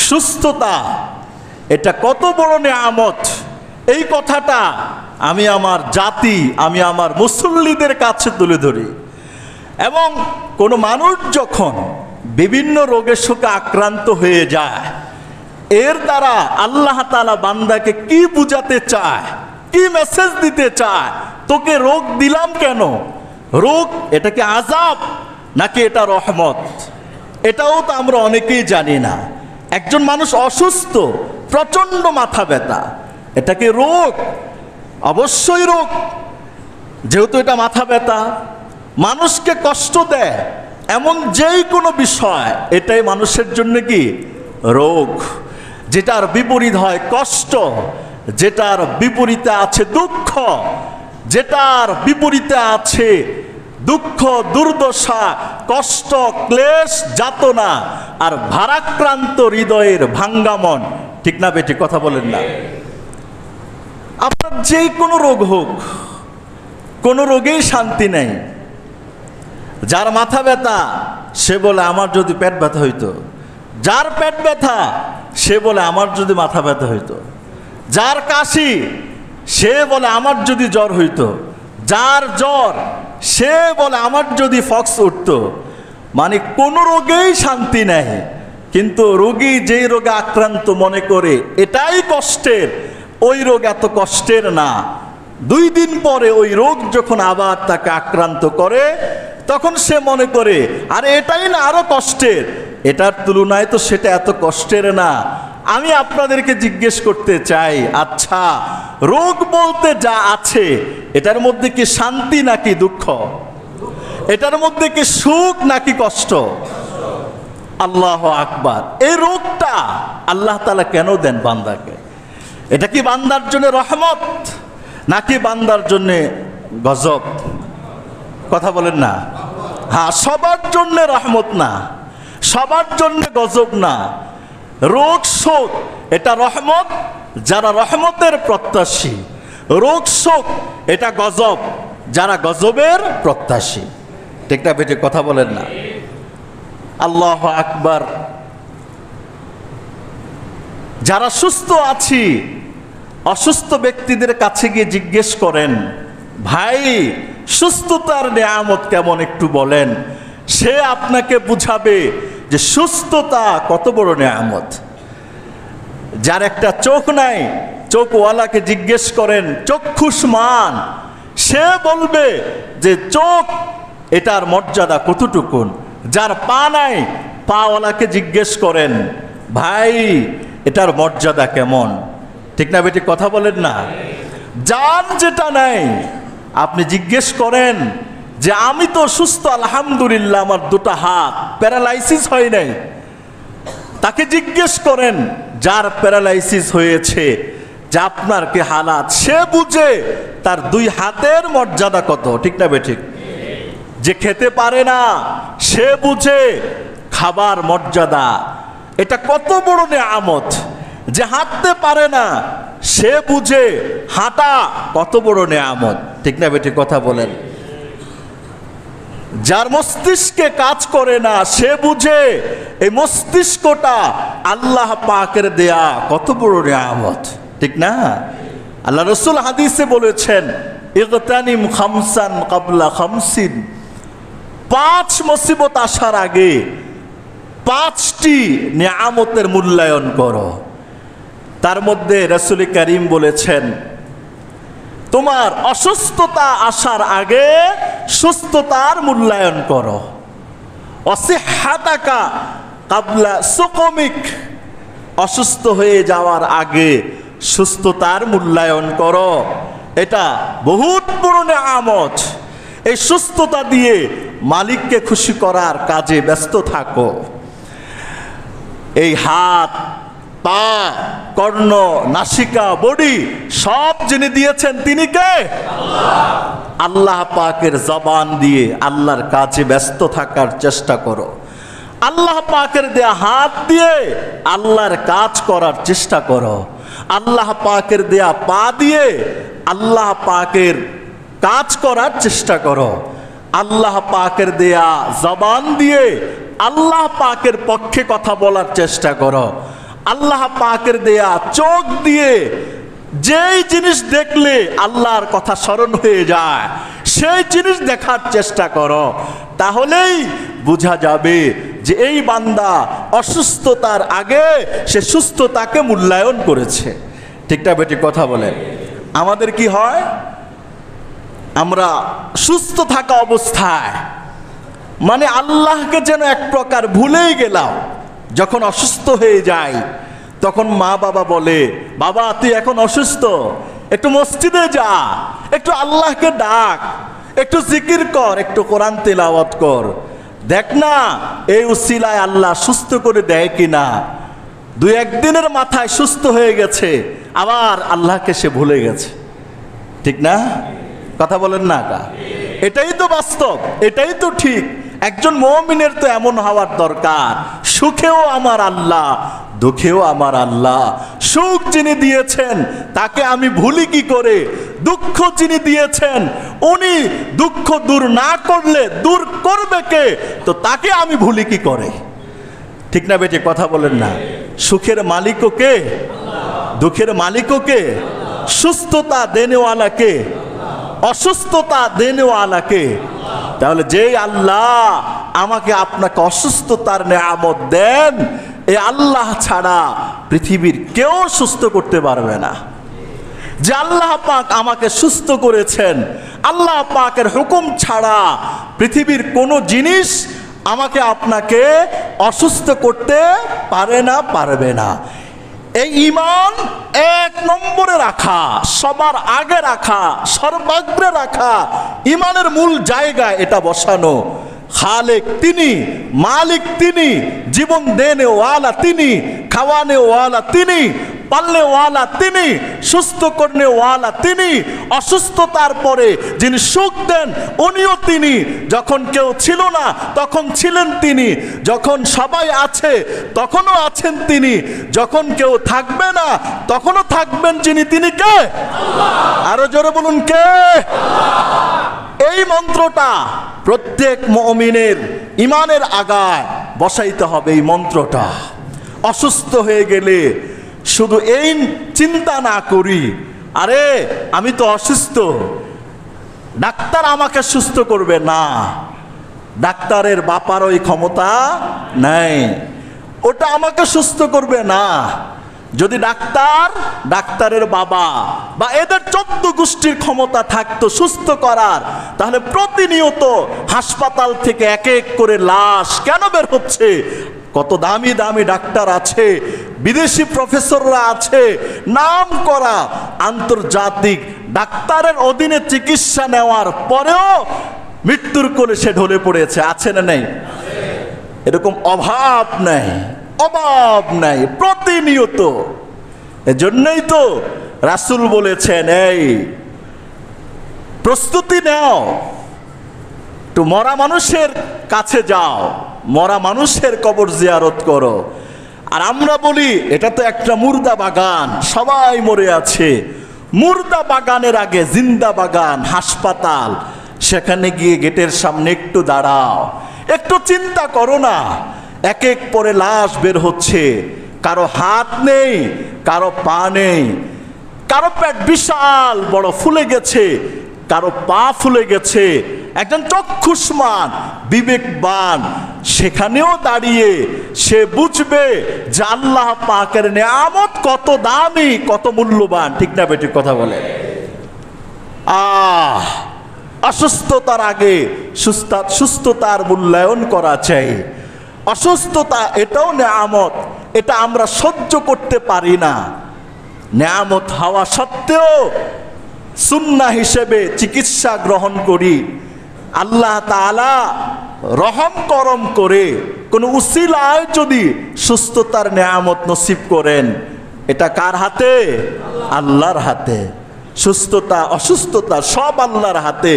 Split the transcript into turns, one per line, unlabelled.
সুস্থতা এটা কত বড় নেয়ামত, এই কথাটা আমি আমার জাতি, আমি আমার মুসল্লিদের কাছে তুলে ধরি। এবং কোনো মানুষ যখন বিভিন্ন রোগের শোকে আক্রান্ত হয়ে যায়, এর দ্বারা আল্লাহ তাআলা বান্দাকে কি বুঝাতে চায়, কি মেসেজ দিতে চায়? তোকে রোগ দিলাম কেন? রোগ এটা কি আযাব নাকি এটা রহমত? এটাও তো আমরা অনেকেই জানি না। একজন মানুষ অসুস্থ, প্রচণ্ড মাথা ব্যথা, এটা কি রোগ? অবশ্যই রোগ, যেহেতু এটা মাথা ব্যথা, মানুষকে কষ্ট দেয় এমন যেই কোনো বিষয়, এটাই মানুষের জন্য কি রোগ। যেটার বিপরীত হয় কষ্ট, যেটার বিপরীতে আছে দুঃখ, যেটার বিপরীতে আছে দুঃখ, দুর্দশা, কষ্ট, ক্লেশ, যাতনা আর ভারাক্রান্ত হৃদয়ের ভাঙ্গা মন। ঠিক না বেটি? কথা বলেন না? আপনার যে কোনো রোগ হোক, কোনো রোগেই শান্তি নেই। যার মাথা ব্যথা সে বলে আমার যদি পেট ব্যথা হইতো, যার পেট ব্যথা সে বলে আমার যদি মাথা ব্যথা হইতো, যার কাশি সে বলে আমার যদি জ্বর হইতো, যার জ্বর সে বলে আমার যদি ফক্স উঠতো। মানে কোনো রোগেই শান্তি নেই। কিন্তু রোগী যেই রোগে আক্রান্ত মনে করে এটাই কষ্টের, ওই রোগ এত কষ্টের না। 2 দিন পরে ওই রোগ যখন আবার তাকে আক্রান্ত করে, তখন সে মনে করে আরে এটাই না আরো কষ্টের, এটার তুলনায় তো সেটা এত কষ্টের না। আমি আপনাদেরকে জিজ্ঞেস করতে চাই, আচ্ছা রোগ বলতে যা আছে এটার মধ্যে কি শান্তি নাকি দুঃখ? এটার মধ্যে কি সুখ নাকি কষ্ট? আল্লাহু আকবার। এই রোগটা আল্লাহ তাআলা কেন দেন বান্দাকে? এটা কি বান্দার জন্য রহমত নাকি বান্দার জন্য গজব? কথা বলেন না? হ্যাঁ, সবার জন্য রহমত না, সবার জন্য গজব না। রোগ শোক এটা রহমত যারা রহমতের প্রত্যাশী, রোগ শোক এটা গজব যারা গজবের প্রত্যাশী। ঠিক না বেটে? কথা বলেন না? আল্লাহু আকবার। যারা সুস্থ আছি, অসুস্থ ব্যক্তিদের কাছে গিয়ে জিজ্ঞেস করেন, ভাই সুস্থতার নেয়ামত কেমন একটু বলেন। সে আপনাকে বুঝাবে যে সুস্থতা কত বড় নেয়ামত। যার একটা চোখ নাই, চোখওয়ালাকে জিজ্ঞেস করেন চক্ষুষ্মান, সে বলবে যে চোখ এটার মর্যাদা কতটুকুন। যার পা নাই, পাওয়ালাকে জিজ্ঞেস করেন ভাই এটার মর্যাদা কেমন। ঠিক না বেটি? কথা বলেন না? যার যেটা নাই আপনি জিজ্ঞেস করেন যে আমি তো সুস্থ আলহামদুলিল্লাহ, আমার 2টা হাত, প্যারালাইসিস হয় নাই। তাকে জিজ্ঞেস করেন যার প্যারালাইসিস হয়েছে যে আপনার কি হালাত, সে বুঝে তার 2 হাতের মর্যাদা কত। ঠিক না বেঠিক? যে খেতে পারে না সে বুঝে খাবার মর্যাদা এটা কত বড় নেয়ামত। যে হাঁটতে পারে না সে বুঝে হাঁটা কত বড় নেয়ামত। ঠিক না বেঠিক? কথা বলেন। যার মস্তিষ্কে কাজ করে না সে বুঝে এই মস্তিষ্কটা আল্লাহ পাকের দেয়া কত বড় নিয়ামত। ঠিক না? আল্লাহ রাসূল হাদিসে বলেছেন ইগতানিম খামসান ক্বাবলা খামসিন, 5 মুসিবত আসার আগে 5টি নিয়ামতের মূল্যায়ন করো। তার মধ্যে রাসূল কারীম বলেছেন তোমার অসুস্থতা আসার আগে সুস্থতার মূল্যায়ন করো। অসিহাতাকা ক্বাবলা সুকমিক, অসুস্থ হয়ে যাওয়ার আগে সুস্থতার মূল্যায়ন করো। এটা বহুত বড় নিয়ামত। এই সুস্থতা দিয়ে মালিককে খুশি করার কাজে ব্যস্ত থাকো। এই হাত, পা, কর্ণ, নাসিকা, বডি সব যিনি দিয়েছেন তিনি কে? আল্লাহ। আল্লাহ পাকের জবান দিয়ে আল্লাহর কাজে ব্যস্ত থাকার চেষ্টা করো। আল্লাহ পাকের দেয়া হাত দিয়ে আল্লাহর কাজ করার চেষ্টা করো। আল্লাহ পাকের দেয়া পা দিয়ে আল্লাহ পাকের কাজ করার চেষ্টা করো। আল্লাহ পাকের দেয়া জবান দিয়ে আল্লাহ পাকের পক্ষে কথা বলার চেষ্টা করো। আল্লাহ পাকের দেয়া চোখ দিয়ে যেই জিনিস দেখলে আল্লাহর কথা স্মরণ হয়ে যায় সেই জিনিস দেখার চেষ্টা করো, তাহলেই বোঝা যাবে যে এই বান্দা অসুস্থতার আগে সে সুস্থতাকে মূল্যায়ন করেছে। ঠিকটা বেটি কথা বলে। আমাদের কি হয়, আমরা সুস্থ থাকা অবস্থায় মানে আল্লাহকে যেন এক প্রকার ভুলেই গেলাম। যখন অসুস্থ হয়ে যায় তখন মা বাবা বলে, বাবা তুই এখন অসুস্থ, একটু মসজিদে যা, একটু আল্লাহকে ডাক, একটু জিকির কর, একটু কোরআন তেলাওয়াত কর, দেখ না এই উসিলায় আল্লাহ সুস্থ করে দেয় কিনা। দুই একদিনের মাথায় সুস্থ হয়ে গেছে, আবার আল্লাহকে সে ভুলে গেছে। ঠিক না? কথা বলেন না? এটাই তো বাস্তব, এটাই তো ঠিক। একজন মুমিনের তো এমন হওয়ার দরকার, সুখেও আমার আল্লাহ, দুঃখেও আমার আল্লাহ। সুখ যিনি দিয়েছেন তাকে আমি ভুলি কি করে, দুঃখ যিনি দিয়েছেন উনি দুঃখ দূর না করলে দূর করবে কে, তো তাকে আমি ভুলি কি করে। ঠিক না বেটি? কথা বলেন না? সুখের মালিকও কে, দুঃখের মালিকও কে, সুস্থতা দেনেওয়ালা কে, অসুস্থতা দেনেওয়ালা কে। তাহলে যেই আল্লাহ আমাকে আপনাকে অসুস্থতার নেয়ামত দেন, এই আল্লাহ ছাড়া পৃথিবীর কেউ সুস্থ করতে পারবে না। যে আল্লাহ পাক আমাকে সুস্থ করেছেন, আল্লাহ পাকের হুকুম ছাড়া পৃথিবীর কোনো জিনিস আমাকে আপনাকে অসুস্থ করতে পারে না, পারবে না। এই ঈমান এক নম্বরে রাখা, সবার আগে রাখা, সর্বাগ্রে রাখা, ঈমানের মূল জায়গায় এটা বসানো। খালেক তিনি, মালিক তিনি, জীবন দেনে ওয়ালা তিনি, খাওয়ানে ওয়ালা তিনি, পালনে ওয়ালা তিনি, সুস্থ করনে ওয়ালা তিনি, অসুস্থতার পরে যিনি সুখ দেন উনিও তিনি। যখন কেউ ছিল না তখন ছিলেন তিনি, যখন সবাই আছে তখনও আছেন তিনি, যখন কেউ থাকবে না তখনও থাকবেন যিনি, তিনি কে? আরো জোরে বলুন, কে? এই মন্ত্রটা প্রত্যেক মুমিনের ঈমানের আগায় বসাইতে হবে। এই মন্ত্রটা অসুস্থ হয়ে গেলে শুধু এই চিন্তা না করি, আরে আমি তো অসুস্থ, ডাক্তার আমাকে সুস্থ করবে না। ডাক্তারের বাপার ওই ক্ষমতা নাই, ওটা আমাকে সুস্থ করবে না। যদি ডাক্তারের বাবা বা এদের 14 গোষ্ঠীর ক্ষমতা থাকতো সুস্থ করার, তাহলে প্রতিনিয়ত হাসপাতাল থেকে এক এক করে লাশ কেন বের হচ্ছে? কত দামি দামি ডাক্তার আছে, বিদেশি প্রফেসররা আছে, নাম করা আন্তর্জাতিক ডাক্তারের অধীনে চিকিৎসা নেওয়ার পরেও মৃত্যুর কোলে সে ঢলে পড়েছে। আছে না নেই? এরকম অভাব নাই, অভাব নাই, প্রতিনিয়ত। এজন্যই তো রাসূল বলেছেন, এই প্রস্তুতি নাও, একটু মরা মানুষের কাছে যাও, মরা মানুষের কবর জিয়ারত করো। আর আমরা বলি এটা তো একটা মুর্দা বাগান, সবাই মরে আছে। মুর্দা বাগানের আগে জিন্দা বাগান, হাসপাতাল। সেখানে গিয়ে গেটের সামনে একটু দাঁড়াও, একটু চিন্তা করো না। এক এক পরে লাশ বের হচ্ছে, কারো হাত নেই, কারো পা নেই, কারো পেট বিশাল বড় ফুলে গেছে, কারো পা ফুলে গেছে। একজন চক্ষুষ্মান বিবেকবান সেখানেও দাঁড়িয়ে সে বুঝবে যে আল্লাহ পাকের নেয়ামত কত দামি, কত মূল্যবান। ঠিক না বেটি? কথা বলে। অসুস্থতার আগে সুস্থতার মূল্যায়ন করা চাই। অসুস্থতা এটাও নেয়ামত, এটা আমরা সহ্য করতে পারি না। নেয়ামত হওয়া সত্ত্বেও সুন্নাহ হিসেবে চিকিৎসা গ্রহণ করি। আল্লাহ তাআলা রহম করম করে কোনো উসিলায় যদি সুস্থতার নেয়ামত নসিব করেন, এটা কার হাতে? আল্লাহর হাতে। সুস্থতা অসুস্থতা সব আল্লাহর হাতে।